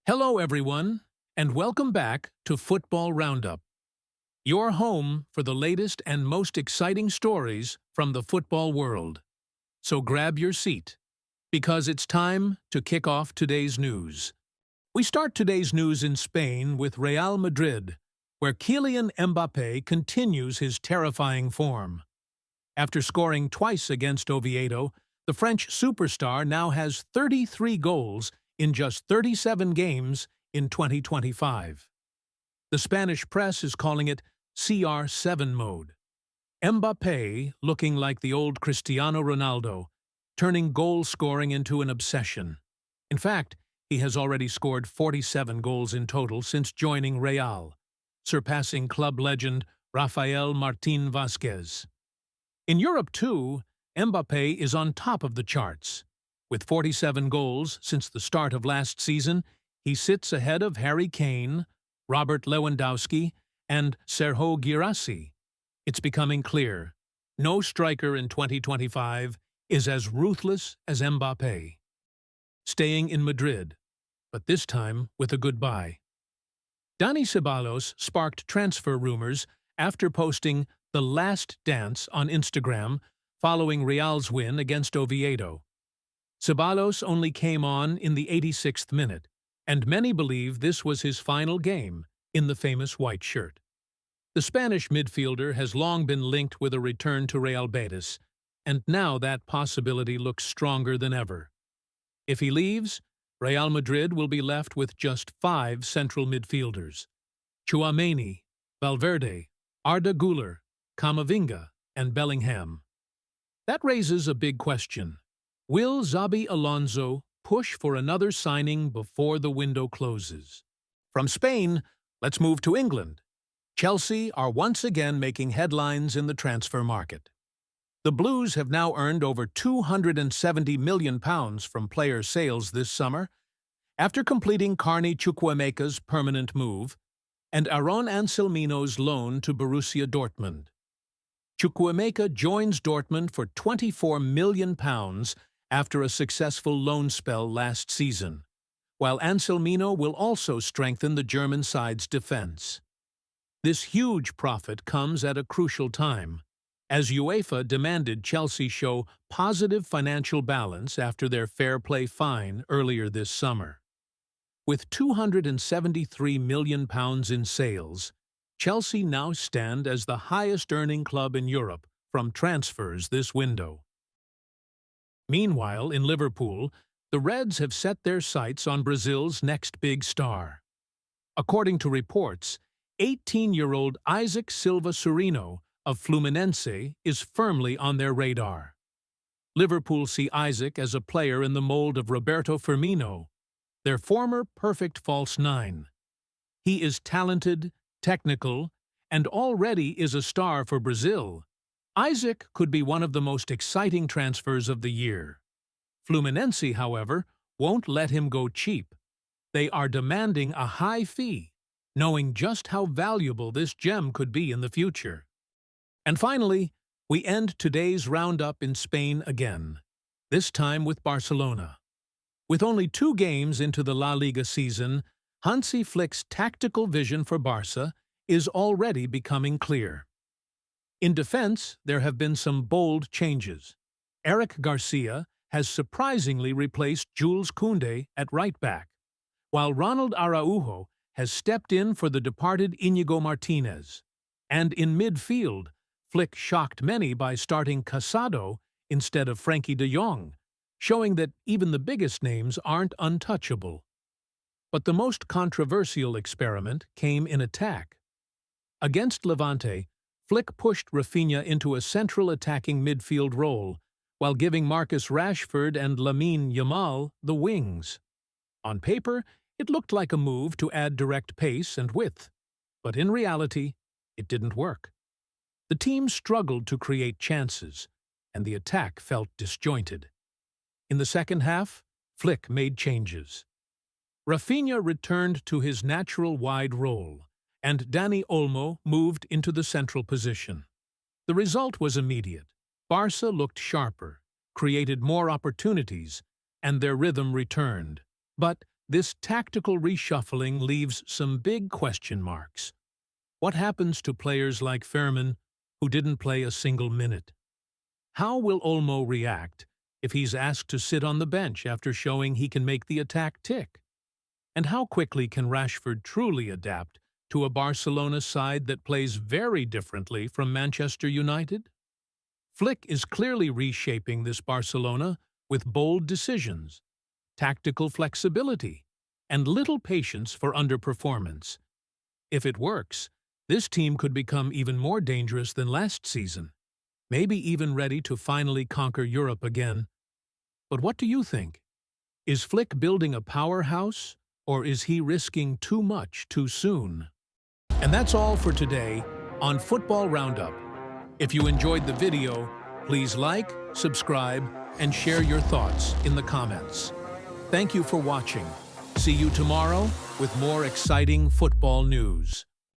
Hello, everyone, and welcome back to Football Roundup, your home for the latest and most exciting stories from the football world. So grab your seat, because it's time to kick off today's news. We start today's news in Spain with Real Madrid, where Kylian Mbappé continues his terrifying form. After scoring twice against Oviedo, the French superstar now has 33 goals in just 37 games in 2025. The Spanish press is calling it CR7 mode. Mbappé looking like the old Cristiano Ronaldo, turning goal scoring into an obsession. In fact, he has already scored 47 goals in total since joining Real, surpassing club legend Rafael Martín Vázquez. In Europe, too, Mbappé is on top of the charts. With 47 goals since the start of last season, he sits ahead of Harry Kane, Robert Lewandowski, and Sergio Guirassy. It's becoming clear, no striker in 2025 is as ruthless as Mbappé. Staying in Madrid, but this time with a goodbye. Dani Ceballos sparked transfer rumors after posting the last dance on Instagram following Real's win against Oviedo. Ceballos only came on in the 86th minute, and many believe this was his final game in the famous white shirt. The Spanish midfielder has long been linked with a return to Real Betis, and now that possibility looks stronger than ever. If he leaves, Real Madrid will be left with just 5 central midfielders: Tchouaméni, Valverde, Arda Güler, Camavinga, and Bellingham. That raises a big question. Will Xabi Alonso push for another signing before the window closes? From Spain, let's move to England. Chelsea are once again making headlines in the transfer market. The Blues have now earned over £270 million from player sales this summer, after completing Carney Chukwuemeka's permanent move and Aaron Anselmino's loan to Borussia Dortmund. Chukwuemeka joins Dortmund for £24 million after a successful loan spell last season, while Anselmino will also strengthen the German side's defense. This huge profit comes at a crucial time, as UEFA demanded Chelsea show positive financial balance after their fair play fine earlier this summer. With £273 million in sales, Chelsea now stand as the highest-earning club in Europe from transfers this window. Meanwhile, in Liverpool, the Reds have set their sights on Brazil's next big star. According to reports, 18-year-old Isaac Silva Surino of Fluminense is firmly on their radar. Liverpool see Isaac as a player in the mold of Roberto Firmino, their former perfect false nine. He is talented, technical, and already is a star for Brazil. Isaac could be one of the most exciting transfers of the year. Fluminense, however, won't let him go cheap. They are demanding a high fee, knowing just how valuable this gem could be in the future. And finally, we end today's roundup in Spain again, this time with Barcelona. With only 2 games into the La Liga season, Hansi Flick's tactical vision for Barca is already becoming clear. In defense, there have been some bold changes. Eric Garcia has surprisingly replaced Jules Koundé at right back, while Ronald Araujo has stepped in for the departed Íñigo Martínez. And in midfield, Flick shocked many by starting Casado instead of Frenkie de Jong, showing that even the biggest names aren't untouchable. But the most controversial experiment came in attack. Against Levante, Flick pushed Rafinha into a central attacking midfield role, while giving Marcus Rashford and Lamine Yamal the wings. On paper, it looked like a move to add direct pace and width, but in reality, it didn't work. The team struggled to create chances, and the attack felt disjointed. In the second half, Flick made changes. Rafinha returned to his natural wide role, and Dani Olmo moved into the central position. The result was immediate. Barca looked sharper, created more opportunities, and their rhythm returned. But this tactical reshuffling leaves some big question marks. What happens to players like Firmino, who didn't play a single minute? How will Olmo react if he's asked to sit on the bench after showing he can make the attack tick? And how quickly can Rashford truly adapt to a Barcelona side that plays very differently from Manchester United? Flick is clearly reshaping this Barcelona with bold decisions, tactical flexibility, and little patience for underperformance. If it works, this team could become even more dangerous than last season, maybe even ready to finally conquer Europe again. But what do you think? Is Flick building a powerhouse, or is he risking too much too soon? And that's all for today on Football Roundup. If you enjoyed the video, please like, subscribe, and share your thoughts in the comments. Thank you for watching. See you tomorrow with more exciting football news.